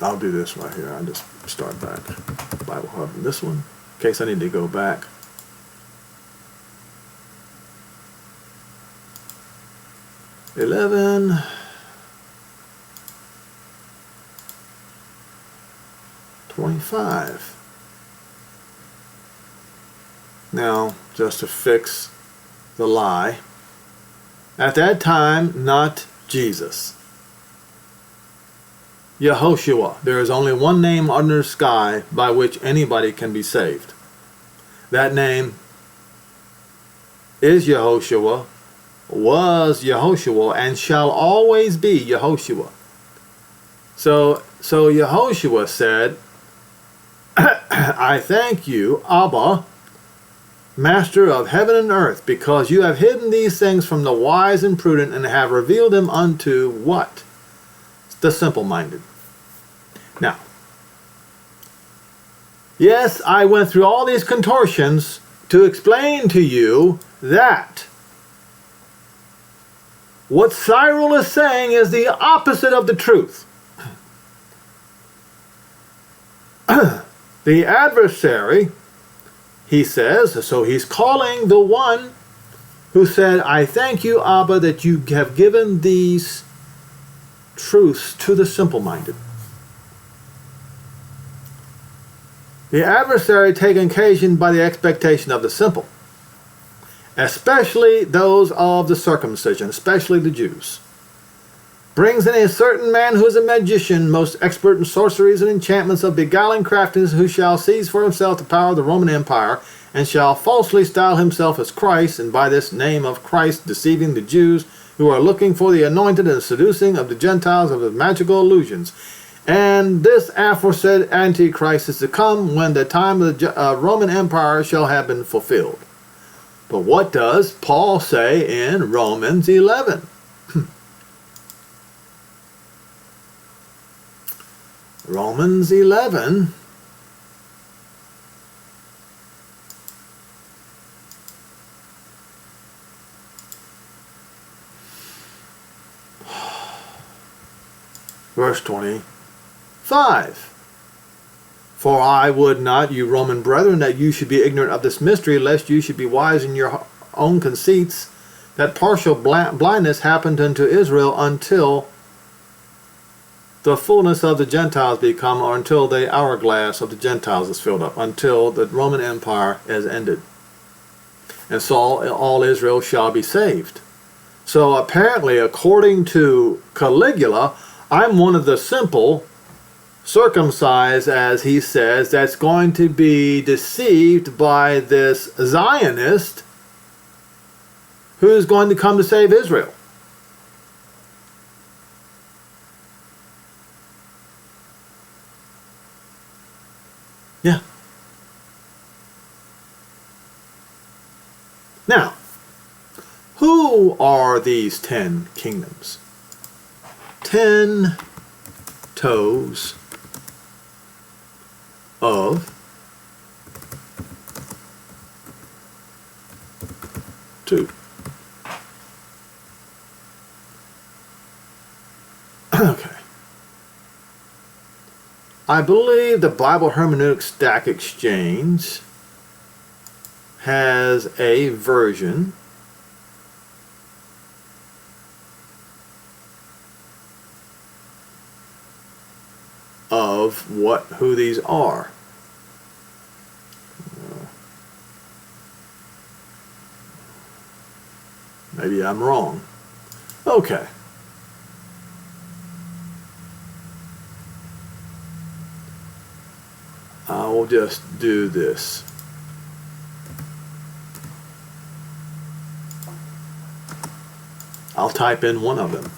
I'll do this right here. I'll just start back. Bible Hub. This one, in case I need to go back. $11. $25. Now, just to fix the lie, at that time, not Jesus. Yehoshua. There is only one name under the sky by which anybody can be saved. That name is Yehoshua, was Yehoshua, and shall always be Yehoshua. So Yehoshua said, I thank you, Abba, Master of heaven and earth, because you have hidden these things from the wise and prudent and have revealed them unto what? The simple-minded. Now, yes, I went through all these contortions to explain to you that what Cyril is saying is the opposite of the truth. The adversary, he says, so he's calling the one who said, I thank you, Abba, that you have given these truths to the simple-minded. The adversary taking occasion by the expectation of the simple, especially those of the circumcision, especially the Jews, brings in a certain man who is a magician, most expert in sorceries and enchantments of beguiling craftiness, who shall seize for himself the power of the Roman Empire, and shall falsely style himself as Christ, and by this name of Christ deceiving the Jews, who are looking for the anointed and seducing of the Gentiles of his magical illusions. And this aforesaid Antichrist is to come when the time of the Roman Empire shall have been fulfilled. But what does Paul say in Romans 11? Romans 11. Verse 25. For I would not, you Roman brethren, that you should be ignorant of this mystery, lest you should be wise in your own conceits, that partial blindness happened unto Israel until the fullness of the Gentiles be come, or until the hourglass of the Gentiles is filled up, until the Roman Empire is ended. And so all Israel shall be saved. So apparently, according to Caligula, I'm one of the simple circumcised, as he says, that's going to be deceived by this Zionist who's going to come to save Israel. Yeah. Now, who are these 10 kingdoms? 10 toes of two. Okay. I believe the Bible Hermeneutic Stack Exchange has a version of who these are. Maybe I'm wrong. Okay. I will just do this. I'll type in one of them.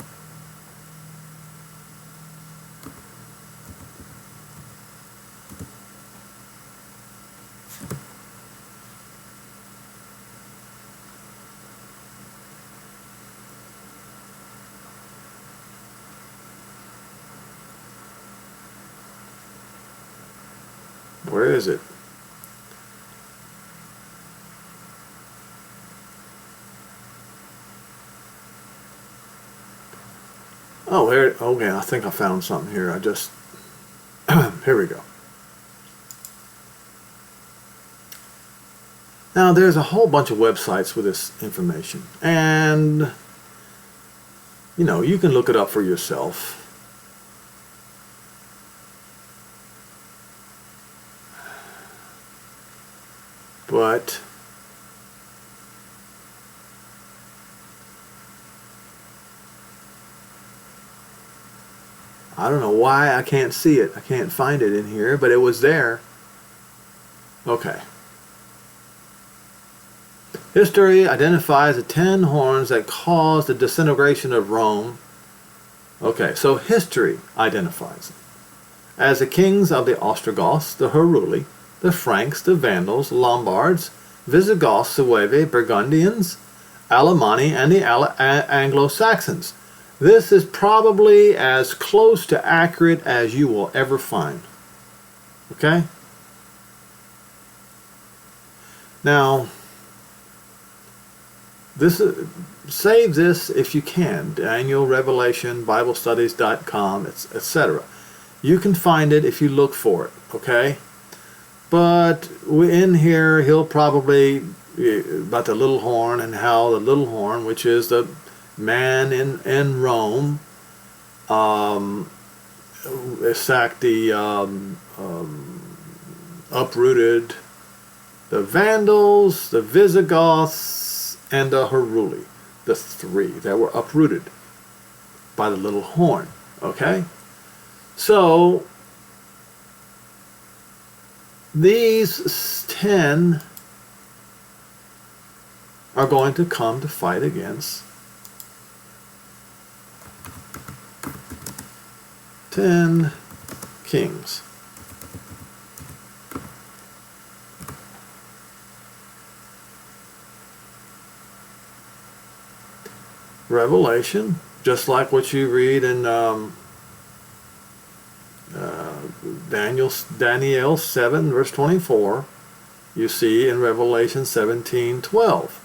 Where is it? Oh, here. Okay, I think I found something here. I just here we go. Now, there's a whole bunch of websites with this information, and you know, you can look it up for yourself. But I don't know why I can't see it. I can't find it in here, but it was there. Okay. History identifies the 10 horns that caused the disintegration of Rome. Okay, so history identifies them as the kings of the Ostrogoths, the Heruli, the Franks, the Vandals, Lombards, Visigoths, Suevi, Burgundians, Alemanni, and the Anglo-Saxons. This is probably as close to accurate as you will ever find. Okay? Now, save this if you can. Daniel, Revelation, BibleStudies.com, etc. You can find it if you look for it. Okay? But in here, he'll probably, about the little horn and how the little horn, which is the man in Rome, sacked the, uprooted the Vandals, the Visigoths, and the Heruli. The 3 that were uprooted by the little horn. Okay? So, these 10 are going to come to fight against 10 kings. Revelation, just like what you read in Daniel 7 verse 24, you see in Revelation 17:12.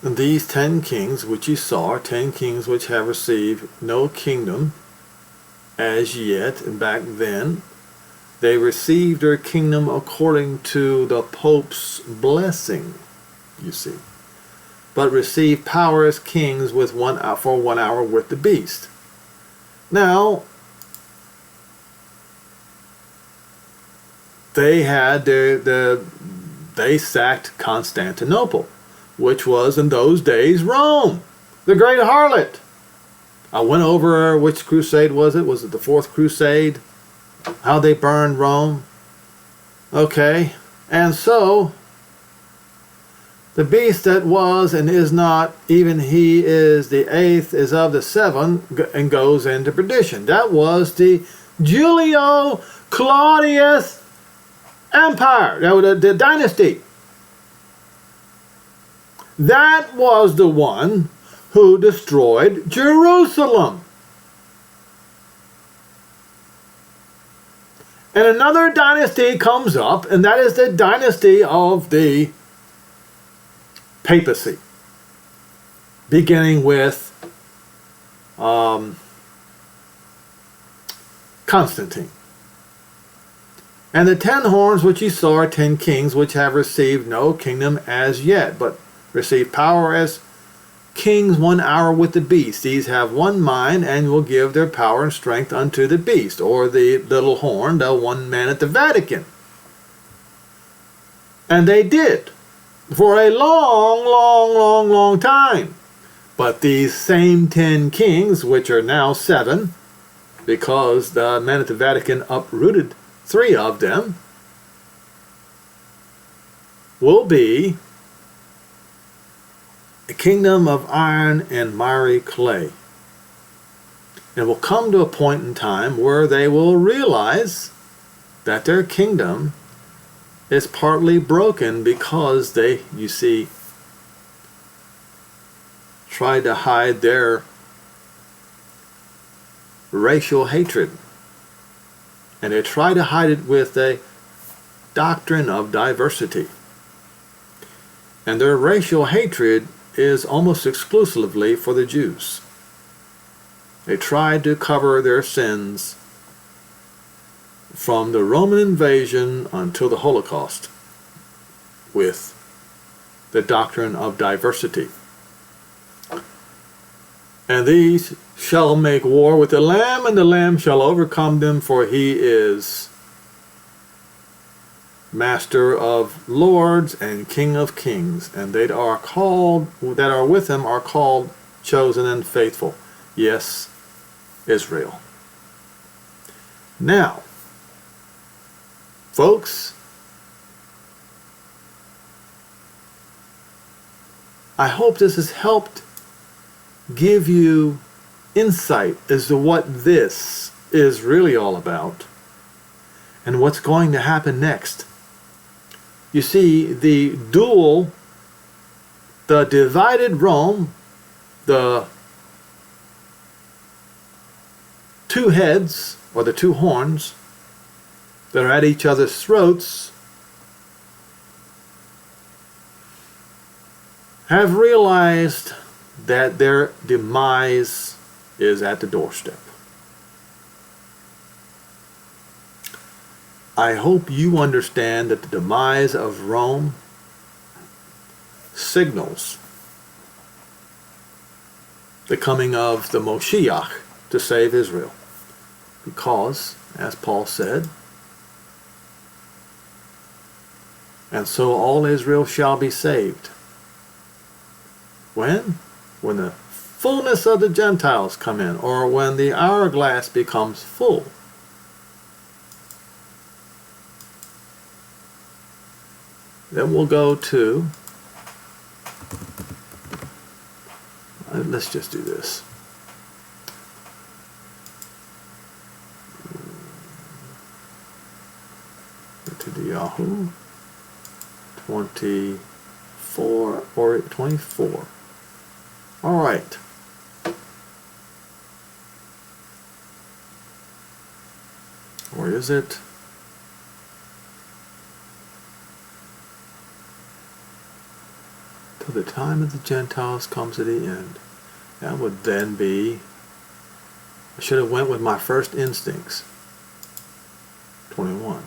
And these 10 kings which ye saw are 10 kings which have received no kingdom as yet, and back then they received their kingdom according to the Pope's blessing, you see, but received power as kings with for 1 hour with the beast. Now, they had they sacked Constantinople, which was in those days Rome, the great harlot. I went over which crusade was it? Was it the Fourth Crusade? How they burned Rome. Okay, and so the beast that was and is not, even he is the eighth, is of the seven, and goes into perdition. That was the Julio Claudius Empire, the dynasty. That was the one who destroyed Jerusalem. And another dynasty comes up, and that is the dynasty of the papacy, beginning with Constantine. And the 10 horns which ye saw are 10 kings which have received no kingdom as yet, but receive power as kings 1 hour with the beast. These have one mind, and will give their power and strength unto the beast, or the little horn, the one man at the Vatican. And they did, for a long time. But these same 10 kings, which are now 7, because the men at the Vatican uprooted 3 of them, will be a kingdom of iron and miry clay. It will come to a point in time where they will realize that their kingdom is partly broken because they, you see, tried to hide their racial hatred. And they try to hide it with a doctrine of diversity. And their racial hatred is almost exclusively for the Jews. They tried to cover their sins from the Roman invasion until the Holocaust with the doctrine of diversity. And these shall make war with the Lamb, and the Lamb shall overcome them, for he is Master of lords and King of kings, and they are called, that are with him are called chosen and faithful. Yes, Israel. Now, folks, I hope this has helped give you insight as to what this is really all about and what's going to happen next. You see, the divided Rome, the 2 heads, or the 2 horns, that are at each other's throats, have realized that their demise is at the doorstep. I hope you understand that the demise of Rome signals the coming of the Moshiach to save Israel. Because, as Paul said, and so all Israel shall be saved. When? When the fullness of the Gentiles come in, or when the hourglass becomes full. Then we'll go to let's just do this. To the Yahoo 24 or 24. All right. Where is it? Till the time of the Gentiles comes to the end. That would then be, I should have went with my first instincts. 21.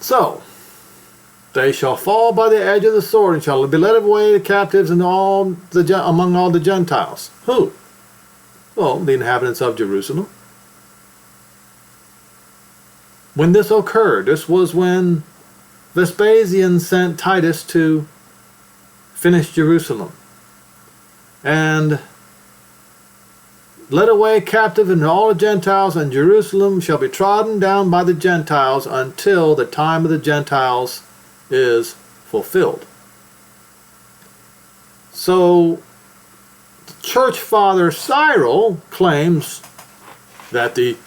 So, they shall fall by the edge of the sword and shall be led away captives and among all the Gentiles. Who? Well, the inhabitants of Jerusalem. When this occurred, this was when Vespasian sent Titus to finish Jerusalem. And led away captive and all the Gentiles, and Jerusalem shall be trodden down by the Gentiles until the time of the Gentiles is fulfilled. So, Church Father Cyril claims that the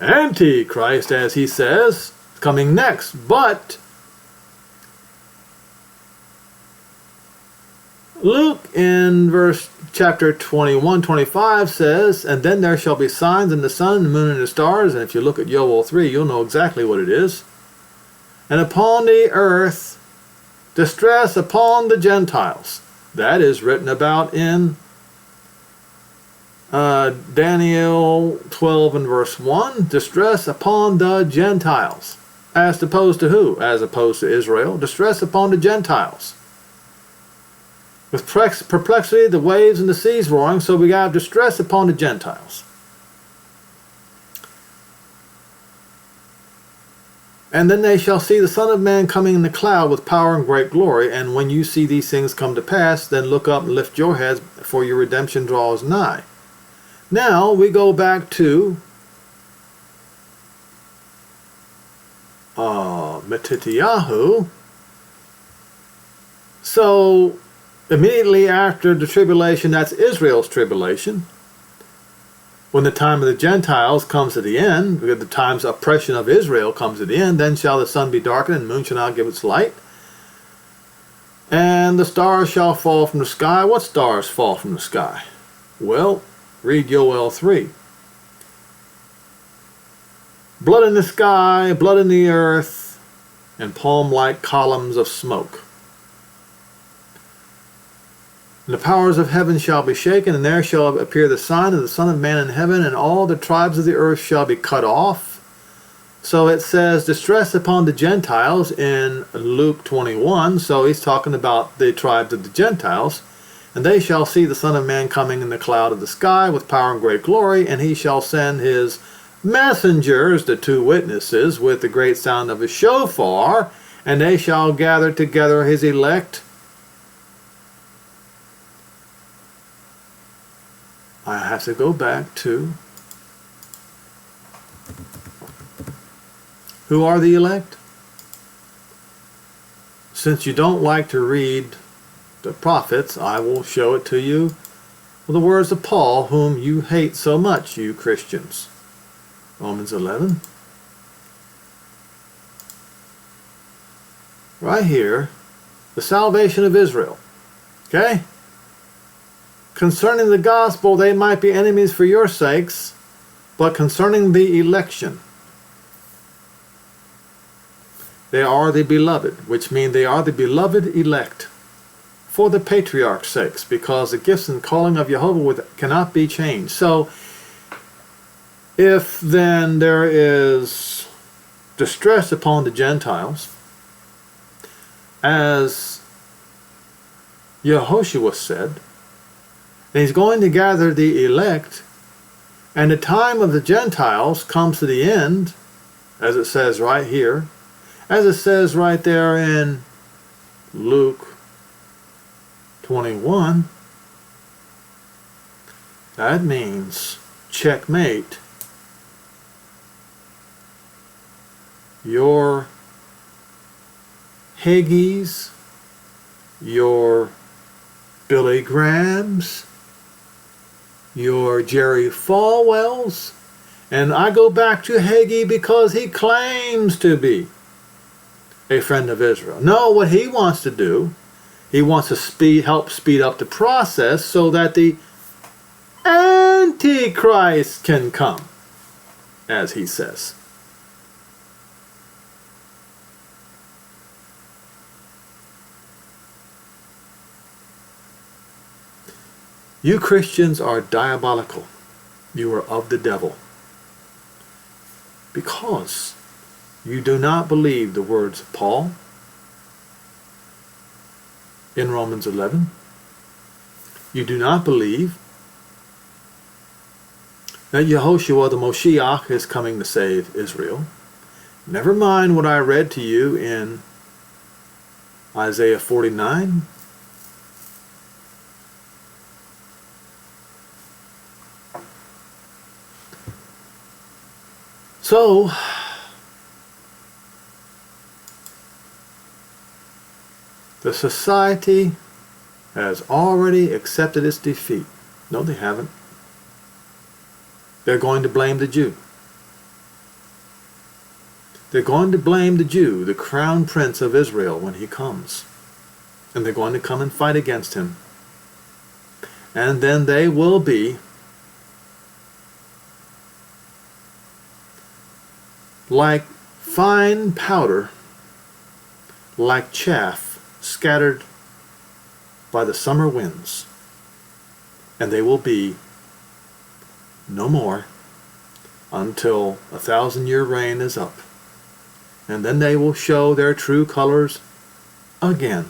Antichrist, as he says, is coming next, but Luke in chapter 21-25 says, and then there shall be signs in the sun, the moon, and the stars. And if you look at Joel 3, you'll know exactly what it is. And upon the earth, distress upon the Gentiles. That is written about in Daniel 12 and verse 1. Distress upon the Gentiles. As opposed to who? As opposed to Israel. Distress upon the Gentiles. With perplexity, the waves and the seas roaring, so we have distress upon the Gentiles. And then they shall see the Son of Man coming in the cloud with power and great glory. And when you see these things come to pass, then look up and lift your heads, for your redemption draws nigh. Now we go back to Matityahu. So immediately after the tribulation, that's Israel's tribulation, when the time of the Gentiles comes to the end, the time's oppression of Israel comes to the end, then shall the sun be darkened and the moon shall not give its light, and the stars shall fall from the sky. What stars fall from the sky? Well, read Joel 3. Blood in the sky, blood in the earth, and palm-like columns of smoke. And the powers of heaven shall be shaken, and there shall appear the sign of the Son of Man in heaven, and all the tribes of the earth shall be cut off. So it says distress upon the Gentiles in Luke 21. So he's talking about the tribes of the Gentiles. And they shall see the Son of Man coming in the cloud of the sky with power and great glory, and he shall send his messengers, the two witnesses, with the great sound of a shofar, and they shall gather together his elect. I have to go back to who are the elect? Since you don't like to read the prophets, I will show it to you with the words of Paul, whom you hate so much, you Christians. Romans 11. Right here, the salvation of Israel. Okay? Concerning the gospel, they might be enemies for your sakes, but concerning the election, they are the beloved, which means they are the beloved elect for the patriarch's sakes, because the gifts and calling of Jehovah cannot be changed. So, if then there is distress upon the Gentiles, as Yehoshua said, and he's going to gather the elect, and the time of the Gentiles comes to the end, as it says right here, as it says right there in Luke 21. That means checkmate. your Hagees, your Billy Grahams, your Jerry Falwells, and I go back to Hagee because he claims to be a friend of Israel. No, what he wants to do, he wants to help speed up the process so that the Antichrist can come, as he says. You Christians are diabolical. You are of the devil. Because you do not believe the words of Paul in Romans 11. You do not believe that Yehoshua the Moshiach is coming to save Israel. Never mind what I read to you in Isaiah 49. So, the society has already accepted its defeat. No, they haven't. They're going to blame the Jew. They're going to blame the Jew, the crown prince of Israel, when he comes. And they're going to come and fight against him. And then they will be like fine powder, like chaff scattered by the summer winds. And they will be no more until 1,000-year reign is up. And then they will show their true colors again.